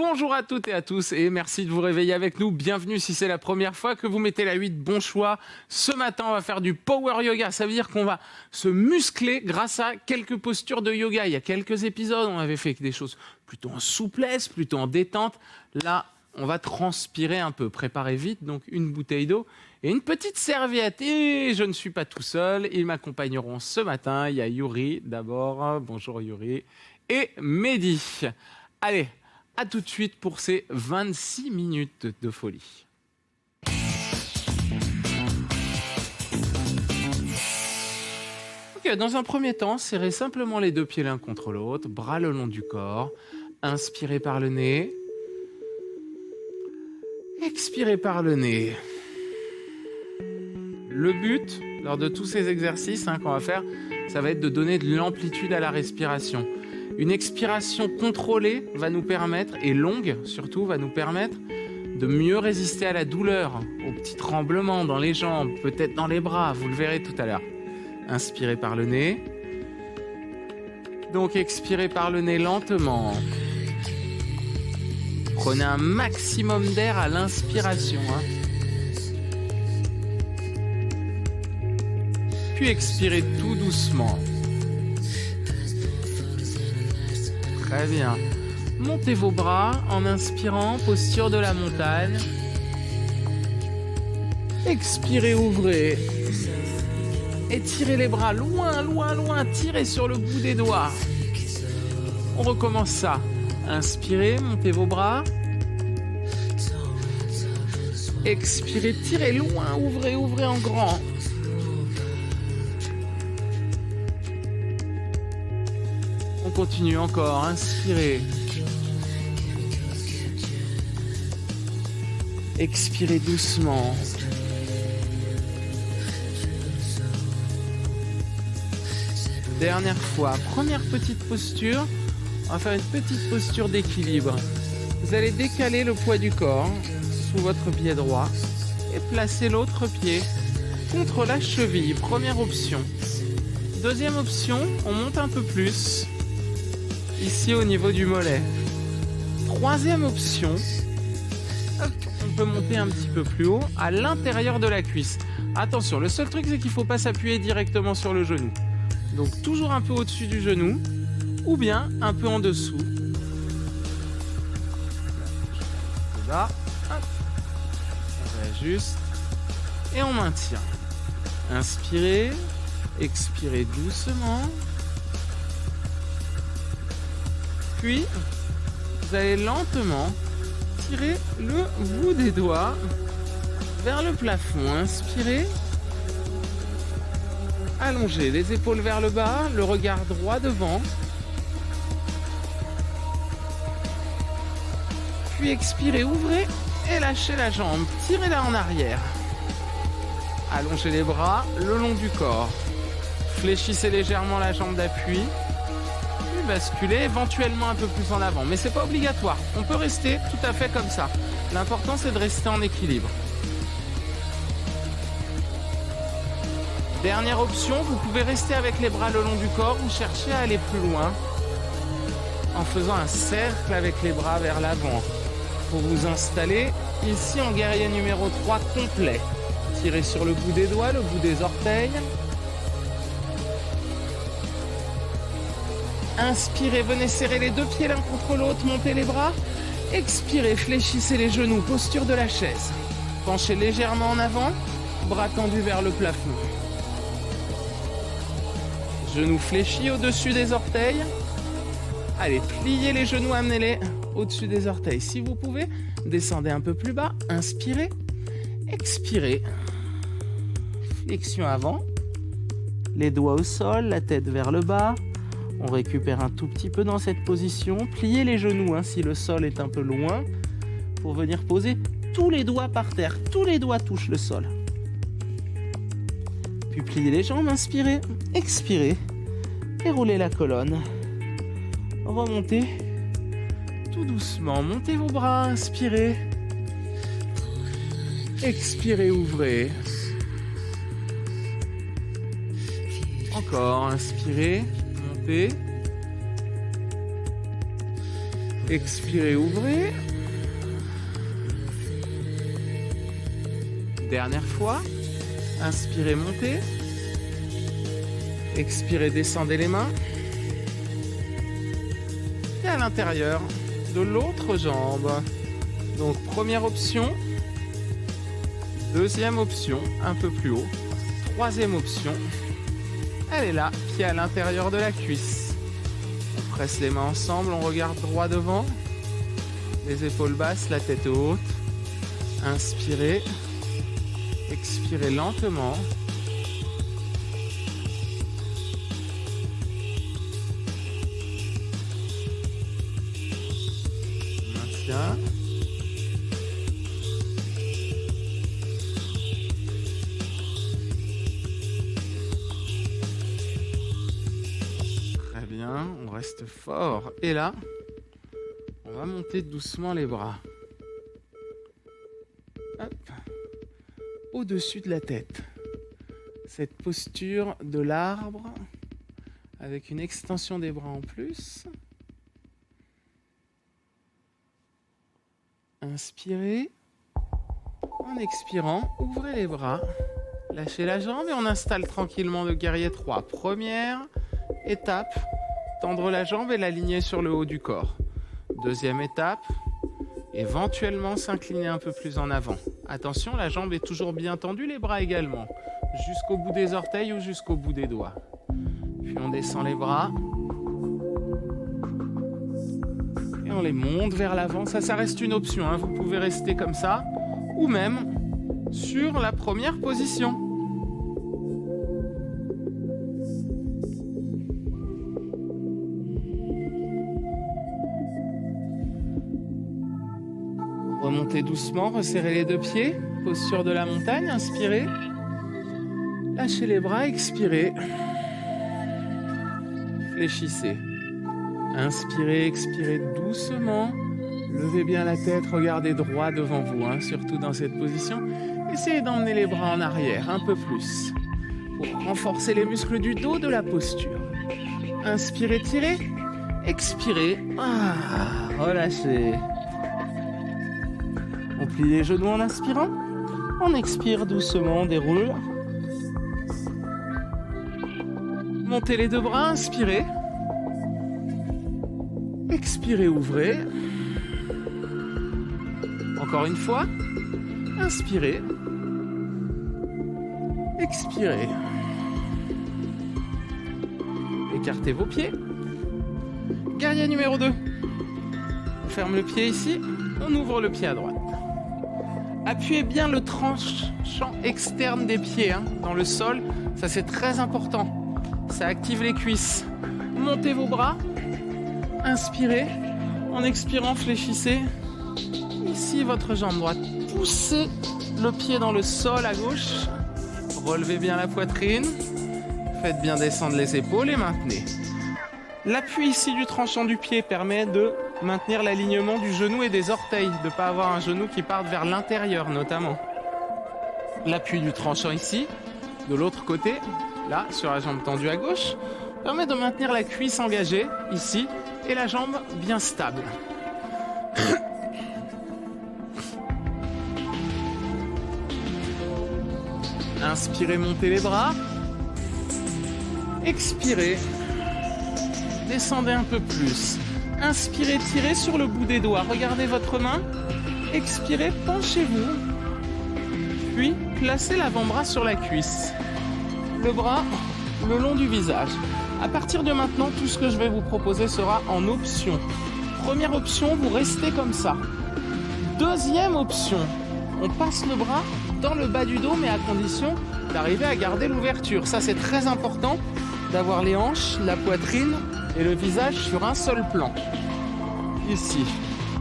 Bonjour à toutes et à tous et merci de vous réveiller avec nous. Bienvenue si c'est la première fois que vous mettez la 8, bon choix. Ce matin, on va faire du power yoga. Ça veut dire qu'on va se muscler grâce à quelques postures de yoga. Il y a quelques épisodes, on avait fait des choses plutôt en souplesse, plutôt en détente. Là, on va transpirer un peu. Préparez vite, donc une bouteille d'eau et une petite serviette. Et je ne suis pas tout seul, ils m'accompagneront ce matin. Il y a Yuri d'abord. Bonjour Yuri. Et Mehdi. Allez, à tout de suite pour ces 26 minutes de folie. Ok, dans un premier temps, serrez simplement les deux pieds l'un contre l'autre, bras le long du corps. Inspirez par le nez. Expirez par le nez. Le but, lors de tous ces exercices qu'on va faire, ça va être de donner de l'amplitude à la respiration. Une expiration contrôlée va nous permettre, et longue surtout, va nous permettre de mieux résister à la douleur, aux petits tremblements dans les jambes, peut-être dans les bras, vous le verrez tout à l'heure. Inspirez par le nez. Donc expirez par le nez lentement. Prenez un maximum d'air à l'inspiration. Puis expirez tout doucement. Très bien. Montez vos bras en inspirant, posture de la montagne. Expirez, ouvrez. Étirez les bras loin, loin, loin. Tirez sur le bout des doigts. On recommence ça. Inspirez, montez vos bras. Expirez, tirez loin, ouvrez, ouvrez en grand. On continue encore, inspirez. Expirez doucement. Dernière fois, première petite posture. On va faire une petite posture d'équilibre. Vous allez décaler le poids du corps sous votre pied droit et placer l'autre pied contre la cheville. Première option. Deuxième option, on monte un peu plus. Ici au niveau du mollet. Troisième option, on peut monter un petit peu plus haut à l'intérieur de la cuisse. Attention, le seul truc c'est qu'il ne faut pas s'appuyer directement sur le genou. Donc toujours un peu au-dessus du genou ou bien un peu en dessous. Là, hop. On réajuste et on maintient. Inspirez, expirez doucement. Puis, vous allez lentement tirer le bout des doigts vers le plafond. Inspirez. Allongez les épaules vers le bas, le regard droit devant. Puis expirez, ouvrez et lâchez la jambe. Tirez-la en arrière. Allongez les bras le long du corps. Fléchissez légèrement la jambe d'appui. Basculer éventuellement un peu plus en avant, mais c'est pas obligatoire, on peut rester tout à fait comme ça. L'important c'est de rester en équilibre. Dernière option, vous pouvez rester avec les bras le long du corps ou chercher à aller plus loin en faisant un cercle avec les bras vers l'avant pour vous installer ici en guerrier numéro 3 complet. Tirez sur le bout des doigts, le bout des orteils. Inspirez, venez serrer les deux pieds l'un contre l'autre, montez les bras. Expirez, fléchissez les genoux, posture de la chaise. Penchez légèrement en avant, bras tendus vers le plafond. Genoux fléchis au-dessus des orteils. Allez, pliez les genoux, amenez-les au-dessus des orteils. Si vous pouvez, descendez un peu plus bas, inspirez, expirez. Flexion avant, les doigts au sol, la tête vers le bas. On récupère un tout petit peu dans cette position. Pliez les genoux si le sol est un peu loin pour venir poser tous les doigts par terre. Tous les doigts touchent le sol. Puis pliez les jambes, inspirez, expirez et roulez la colonne. Remontez tout doucement. Montez vos bras, inspirez. Expirez, ouvrez. Encore, inspirez. Expirez, ouvrez. Dernière fois. Inspirez, montez. Expirez, descendez les mains. Et à l'intérieur de l'autre jambe. Donc première option. Deuxième option, un peu plus haut. Troisième option. Elle est là, pied à l'intérieur de la cuisse. On presse les mains ensemble, on regarde droit devant. Les épaules basses, la tête haute. Inspirez. Expirez lentement. Maintien. Très bien, on reste fort. Et là, on va monter doucement les bras. Hop. Au-dessus de la tête. Cette posture de l'arbre avec une extension des bras en plus. Inspirez. En expirant, ouvrez les bras. Lâchez la jambe et on installe tranquillement le guerrier 3. Première étape, tendre la jambe et l'aligner sur le haut du corps. Deuxième étape, éventuellement s'incliner un peu plus en avant. Attention, la jambe est toujours bien tendue, les bras également. Jusqu'au bout des orteils ou jusqu'au bout des doigts. Puis on descend les bras. Et on les monte vers l'avant. Ça reste une option, hein. Vous pouvez rester comme ça. Ou même sur la première position. Remontez doucement, resserrez les deux pieds. Posture de la montagne, inspirez. Lâchez les bras, expirez. Fléchissez. Inspirez, expirez doucement. Levez bien la tête, regardez droit devant vous, hein, surtout dans cette position. Essayez d'emmener les bras en arrière, un peu plus, pour renforcer les muscles du dos de la posture. Inspirez, tirez. Expirez. Relâchez. On plie les genoux en inspirant. On expire doucement, on déroule. Montez les deux bras, inspirez. Expirez, ouvrez. Encore une fois. Inspirez. Expirez. Écartez vos pieds. Guerrier numéro 2. On ferme le pied ici. On ouvre le pied à droite. Appuyez bien le tranchant externe des pieds, hein, dans le sol. Ça, c'est très important. Ça active les cuisses. Montez vos bras. Inspirez. En expirant, fléchissez. Ici, votre jambe droite. Poussez le pied dans le sol à gauche. Relevez bien la poitrine. Faites bien descendre les épaules et maintenez. L'appui ici du tranchant du pied permet de maintenir l'alignement du genou et des orteils, de ne pas avoir un genou qui parte vers l'intérieur notamment. L'appui du tranchant ici, de l'autre côté, là, sur la jambe tendue à gauche, permet de maintenir la cuisse engagée, ici, et la jambe bien stable. Inspirez, montez les bras. Expirez. Descendez un peu plus. Inspirez, tirez sur le bout des doigts. Regardez votre main. Expirez, penchez-vous. Puis, placez l'avant-bras sur la cuisse. Le bras le long du visage. À partir de maintenant, tout ce que je vais vous proposer sera en option. Première option, vous restez comme ça. Deuxième option, on passe le bras dans le bas du dos, mais à condition d'arriver à garder l'ouverture. Ça, c'est très important d'avoir les hanches, la poitrine et le visage sur un seul plan. Ici.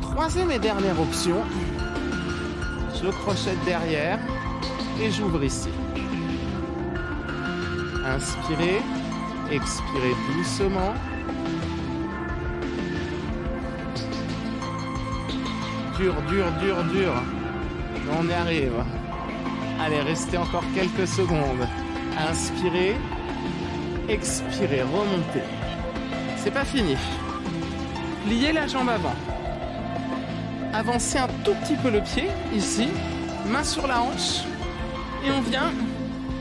Troisième et dernière option, je crochette derrière et j'ouvre ici. Inspirez, expirez doucement. Dur, dur, dur, dur. On y arrive. Allez, restez encore quelques secondes. Inspirez, expirez, remontez. C'est pas fini. Pliez la jambe avant. Avancez un tout petit peu le pied, ici, main sur la hanche, et on vient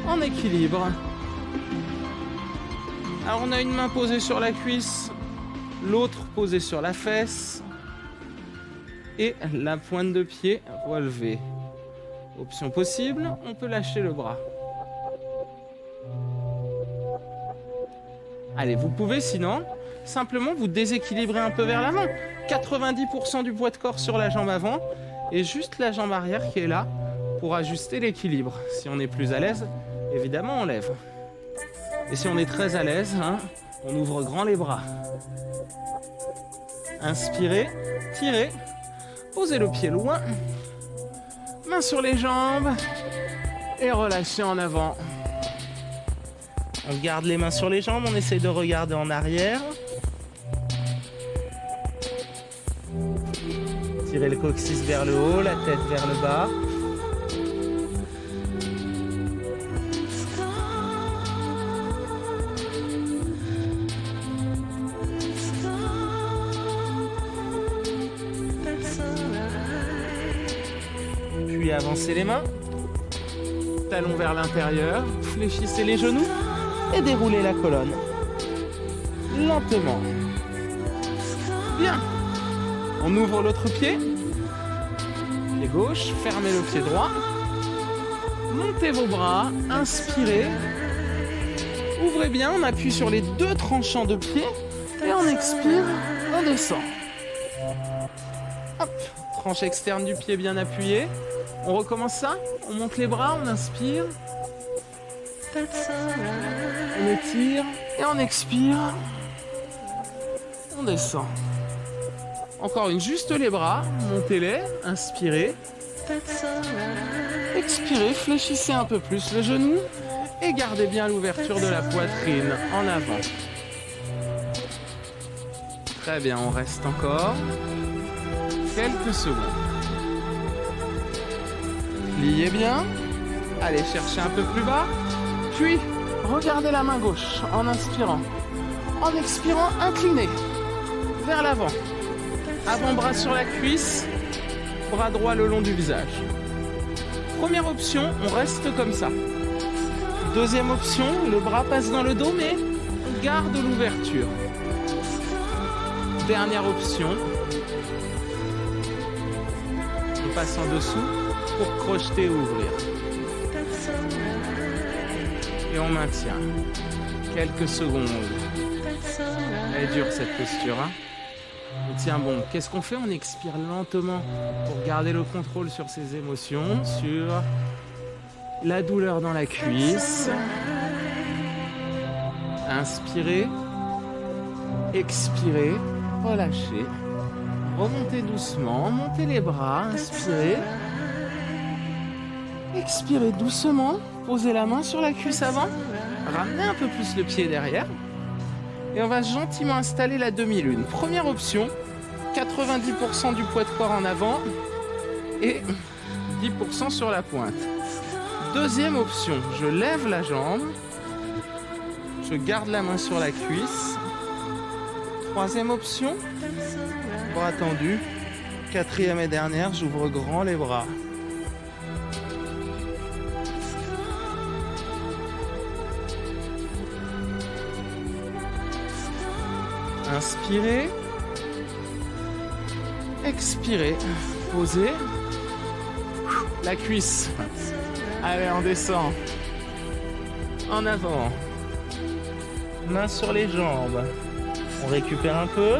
en équilibre. Alors on a une main posée sur la cuisse, l'autre posée sur la fesse, et la pointe de pied relevée. Option possible, on peut lâcher le bras. Allez, vous pouvez sinon simplement vous déséquilibrer un peu vers l'avant. 90% du poids de corps sur la jambe avant et juste la jambe arrière qui est là pour ajuster l'équilibre. Si on est plus à l'aise, évidemment on lève. Et si on est très à l'aise, on ouvre grand les bras. Inspirez, tirez, posez le pied loin, main sur les jambes et relâchez en avant. On garde les mains sur les jambes, on essaye de regarder en arrière. Tirez le coccyx vers le haut, la tête vers le bas. Puis avancez les mains. Talons vers l'intérieur, fléchissez les genoux et déroulez la colonne. Lentement. Bien. On ouvre l'autre pied. Pied gauche, fermez le pied droit. Montez vos bras, inspirez. Ouvrez bien, on appuie sur les deux tranchants de pied et on expire, on descend. Hop, tranche externe du pied bien appuyée. On recommence ça, on monte les bras, on inspire. On étire et on expire. On descend. Encore une, juste les bras, montez-les, inspirez. Expirez, fléchissez un peu plus le genou et gardez bien l'ouverture de la poitrine en avant. Très bien, on reste encore quelques secondes. Pliez bien. Allez, cherchez un peu plus bas. Puis, regardez la main gauche en inspirant. En expirant, inclinez vers l'avant. Avant-bras sur la cuisse, bras droit le long du visage. Première option, on reste comme ça. Deuxième option, le bras passe dans le dos, mais on garde l'ouverture. Dernière option, on passe en dessous pour crocheter et ouvrir. Et on maintient quelques secondes. Elle est dure cette posture, On tient bon. Qu'est-ce qu'on fait? On expire lentement pour garder le contrôle sur ses émotions, sur la douleur dans la cuisse. Inspirez, expirez, relâchez. Remontez doucement, montez les bras, inspirez. Expirez doucement, posez la main sur la cuisse avant, ramenez un peu plus le pied derrière. Et on va gentiment installer la demi-lune. Première option, 90% du poids de corps en avant et 10% sur la pointe. Deuxième option, je lève la jambe, je garde la main sur la cuisse. Troisième option, bras tendus. Quatrième et dernière, j'ouvre grand les bras. Inspirez, expirez, posez, la cuisse. Allez, on descend. En avant. Main sur les jambes. On récupère un peu.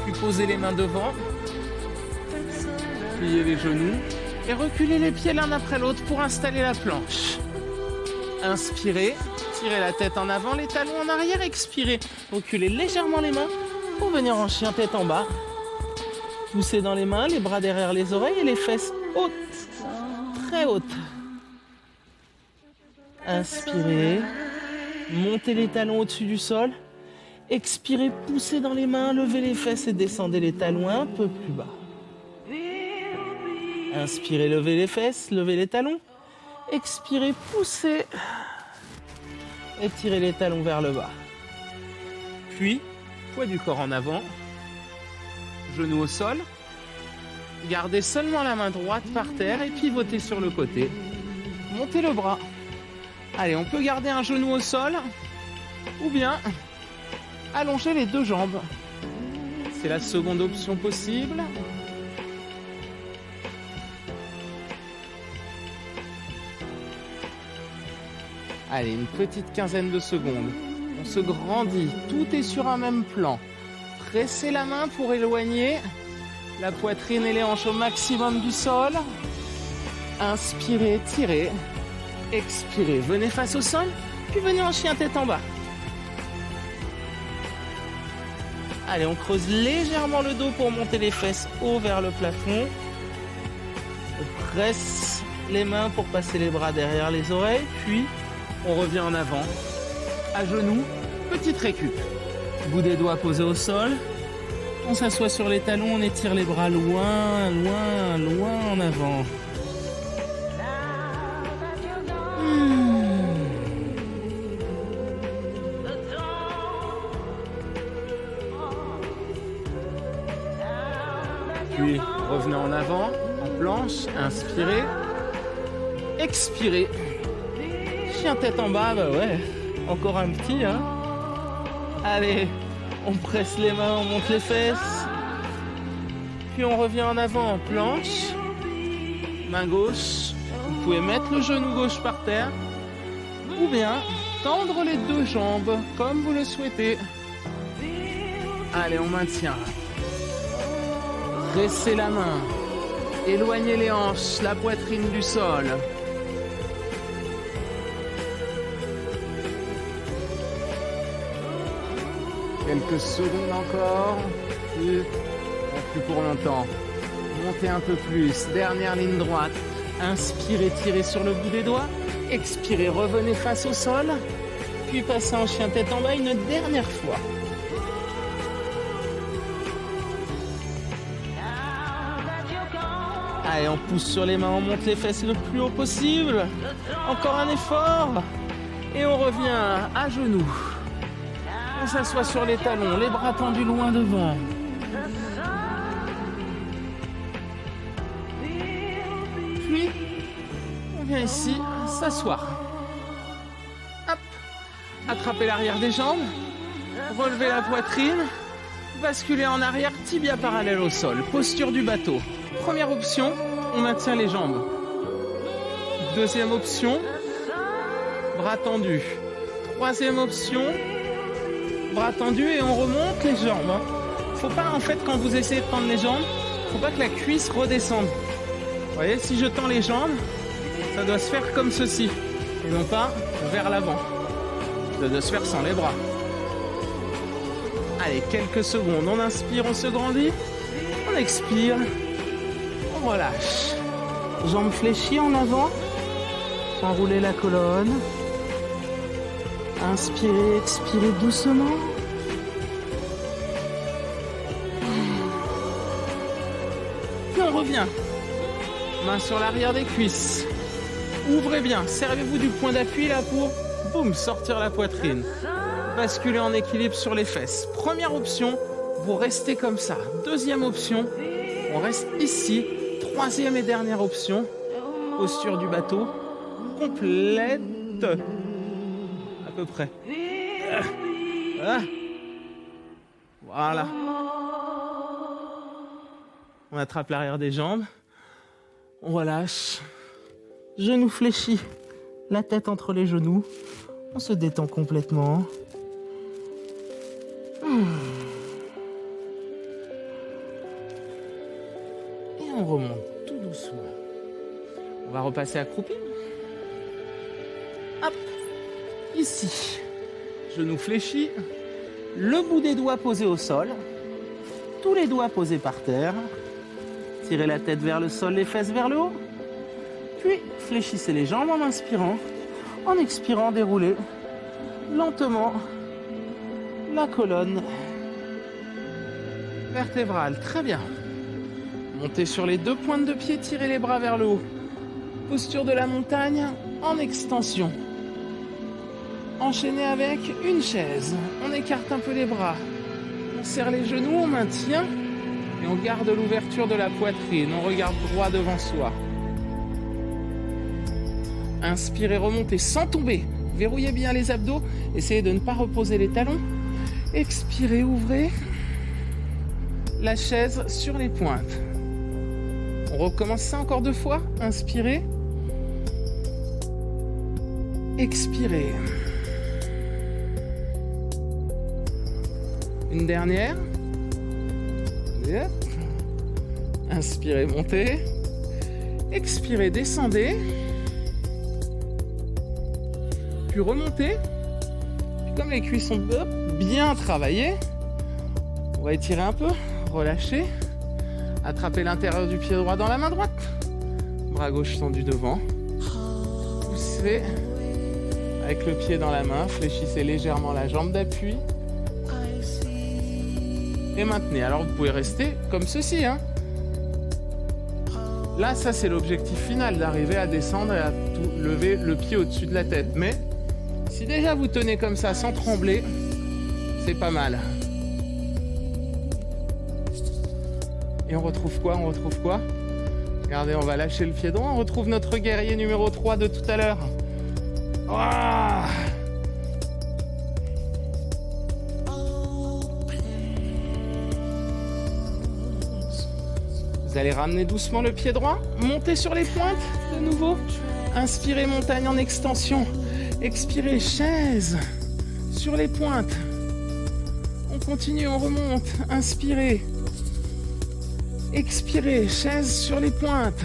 Puis posez les mains devant. Pliez les genoux et reculez les pieds l'un après l'autre pour installer la planche. Inspirez, tirez la tête en avant, les talons en arrière, expirez. Reculez légèrement les mains pour venir en chien tête en bas. Poussez dans les mains, les bras derrière les oreilles et les fesses hautes, très hautes. Inspirez, montez les talons au-dessus du sol. Expirez, poussez dans les mains, levez les fesses et descendez les talons un peu plus bas. Inspirez, levez les fesses, levez les talons. Expirez, poussez. Étirez les talons vers le bas. Puis, poids du corps en avant. Genoux au sol. Gardez seulement la main droite par terre et pivotez sur le côté. Montez le bras. Allez, on peut garder un genou au sol ou bien allonger les deux jambes. C'est la seconde option possible. Allez, une petite quinzaine de secondes. On se grandit, tout est sur un même plan. Pressez la main pour éloigner la poitrine et les hanches au maximum du sol. Inspirez, tirez. Expirez, venez face au sol, puis venez en chien tête en bas. Allez, on creuse légèrement le dos pour monter les fesses haut vers le plafond. On presse les mains pour passer les bras derrière les oreilles, puis on revient en avant, à genoux, petite récup. Bout des doigts posés au sol. On s'assoit sur les talons, on étire les bras loin, loin, loin en avant. Puis revenez en avant, en planche, inspirez, expirez. Chien tête en bas, bah ouais, encore un petit, hein. Allez, on presse les mains, on monte les fesses. Puis on revient en avant en planche. Main gauche, vous pouvez mettre le genou gauche par terre. Ou bien tendre les deux jambes, comme vous le souhaitez. Allez, on maintient. Dressez la main. Éloignez les hanches, la poitrine du sol. Quelques secondes encore. Plus pour longtemps. Montez un peu plus. Dernière ligne droite. Inspirez, tirez sur le bout des doigts. Expirez, revenez face au sol. Puis passez en chien tête en bas une dernière fois. Allez, on pousse sur les mains, on monte les fesses le plus haut possible. Encore un effort. Et on revient à genoux. On s'assoit sur les talons, les bras tendus loin devant. Puis, on vient ici s'asseoir. Hop. Attrapez l'arrière des jambes. Relevez la poitrine. Basculez en arrière, tibia parallèle au sol. Posture du bateau. Première option, on maintient les jambes. Deuxième option, bras tendus. Troisième option, bras tendus et on remonte les jambes. Faut pas, en fait, quand vous essayez de tendre les jambes, faut pas que la cuisse redescende. Vous voyez, si je tends les jambes, ça doit se faire comme ceci. Et non pas vers l'avant. Ça doit se faire sans les bras. Allez, quelques secondes. On inspire, on se grandit. On expire. On relâche. Jambes fléchies en avant. Enroulez la colonne. Inspirez, expirez doucement. Puis on revient. Main sur l'arrière des cuisses. Ouvrez bien. Servez-vous du point d'appui là pour, boum, sortir la poitrine. Basculez en équilibre sur les fesses. Première option, vous restez comme ça. Deuxième option, on reste ici. Troisième et dernière option, posture du bateau complète. À peu près. Voilà. On attrape l'arrière des jambes. On relâche. Genoux fléchis. La tête entre les genoux. On se détend complètement. Et on remonte tout doucement. On va repasser accroupi. Hop. Ici. Genoux fléchis. Le bout des doigts posé au sol. Tous les doigts posés par terre. Tirez la tête vers le sol, les fesses vers le haut. Puis fléchissez les jambes en inspirant. En expirant, déroulez lentement la colonne vertébrale. Très bien. Montez sur les deux pointes de pied, tirez les bras vers le haut. Posture de la montagne, en extension. Enchaîné avec une chaise. On écarte un peu les bras. On serre les genoux, on maintient. Et on garde l'ouverture de la poitrine. On regarde droit devant soi. Inspirez, remontez sans tomber. Verrouillez bien les abdos. Essayez de ne pas reposer les talons. Expirez, ouvrez. La chaise sur les pointes. On recommence ça encore 2 fois. Inspirez. Expirez. Une dernière. Inspirez, montez. Expirez, descendez. Puis remontez. Puis comme les cuisses sont bien travaillées, on va étirer un peu, relâcher. Attrapez l'intérieur du pied droit dans la main droite. Bras gauche tendu devant. Poussez avec le pied dans la main. Fléchissez légèrement la jambe d'appui. Et maintenez. Alors vous pouvez rester comme ceci. Là, ça c'est l'objectif final, d'arriver à descendre et à tout lever le pied au-dessus de la tête. Mais si déjà vous tenez comme ça sans trembler, c'est pas mal. Et on retrouve quoi? Regardez, on va lâcher le pied droit. On retrouve notre guerrier numéro 3 de tout à l'heure. Oh, vous allez ramener doucement le pied droit. Montez sur les pointes de nouveau. Inspirez, montagne en extension. Expirez, chaise sur les pointes. On continue, on remonte. Inspirez. Expirez, chaise sur les pointes.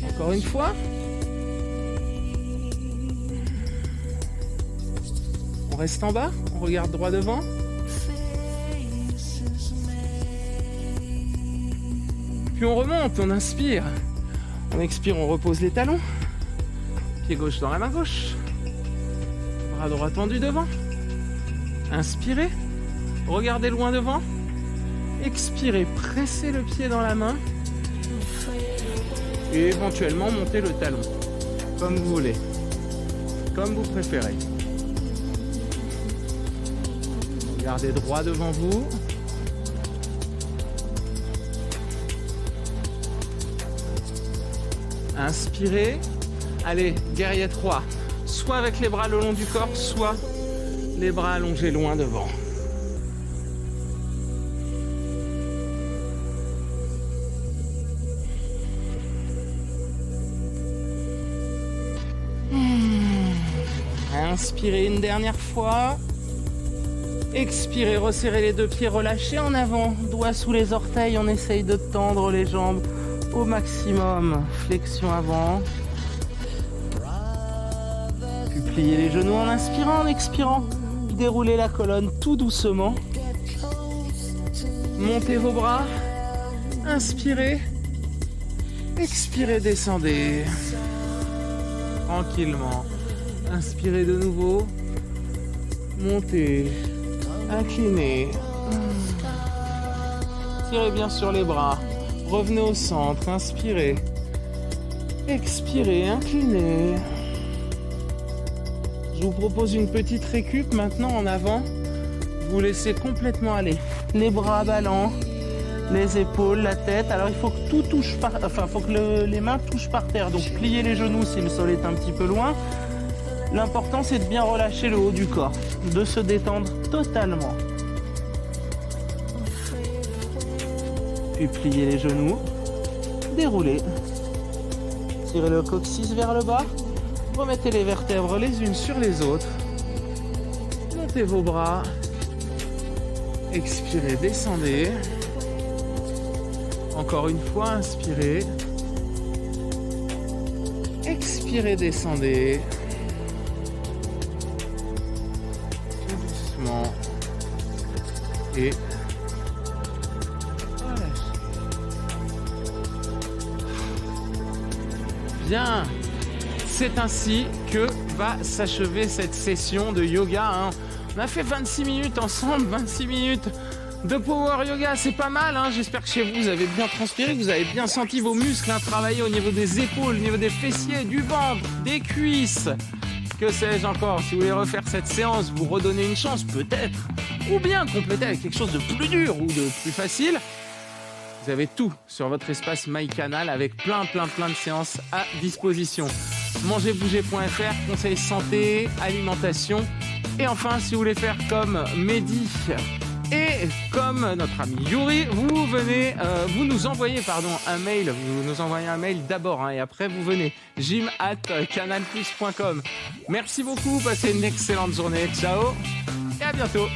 Encore une fois. On reste en bas, on regarde droit devant. Puis on remonte, on inspire. On expire, on repose les talons. Pied gauche dans la main gauche. Bras droit tendu devant. Inspirez. Regardez loin devant. Expirez, pressez le pied dans la main. Et éventuellement montez le talon. Comme vous voulez. Comme vous préférez. Regardez droit devant vous. Inspirez. Allez, guerrier 3. Soit avec les bras le long du corps, soit les bras allongés loin devant. Inspirez une dernière fois. Expirez, resserrez les 2 pieds, relâchez en avant. Doigts sous les orteils, on essaye de tendre les jambes au maximum. Flexion avant. Puis pliez les genoux en inspirant, en expirant. Déroulez la colonne tout doucement. Montez vos bras. Inspirez. Expirez, descendez. Tranquillement. Inspirez de nouveau. Montez. Inclinez. Tirez bien sur les bras. Revenez au centre. Inspirez. Expirez. Inclinez. Je vous propose une petite récup maintenant en avant. Vous laissez complètement aller. Les bras ballants. Les épaules, la tête. Alors il faut que tout touche par... Enfin, faut que les mains touchent par terre. Donc pliez les genoux si le sol est un petit peu loin. L'important c'est de bien relâcher le haut du corps, de se détendre totalement. Puis pliez les genoux, déroulez. Tirez le coccyx vers le bas, remettez les vertèbres les unes sur les autres. Montez vos bras, expirez, descendez. Encore une fois, inspirez. Expirez, descendez. Et relâchez. Bien, c'est ainsi que va s'achever cette session de yoga. On a fait 26 minutes ensemble, 26 minutes de Power Yoga, c'est pas mal, hein. J'espère que chez vous, vous avez bien transpiré, que vous avez bien senti vos muscles travailler au niveau des épaules, au niveau des fessiers, du ventre, des cuisses. Que sais-je encore? Si vous voulez refaire cette séance, vous redonner une chance, peut-être. Ou bien compléter avec quelque chose de plus dur ou de plus facile. Vous avez tout sur votre espace MyCanal avec plein de séances à disposition. Mangerbouger.fr, conseils santé, alimentation. Et enfin, si vous voulez faire comme Mehdi et comme notre ami Yuri, vous nous envoyez un mail. Vous nous envoyez un mail d'abord et après vous venez. gym@canalplus.com. Merci beaucoup, passez une excellente journée. Ciao et à bientôt.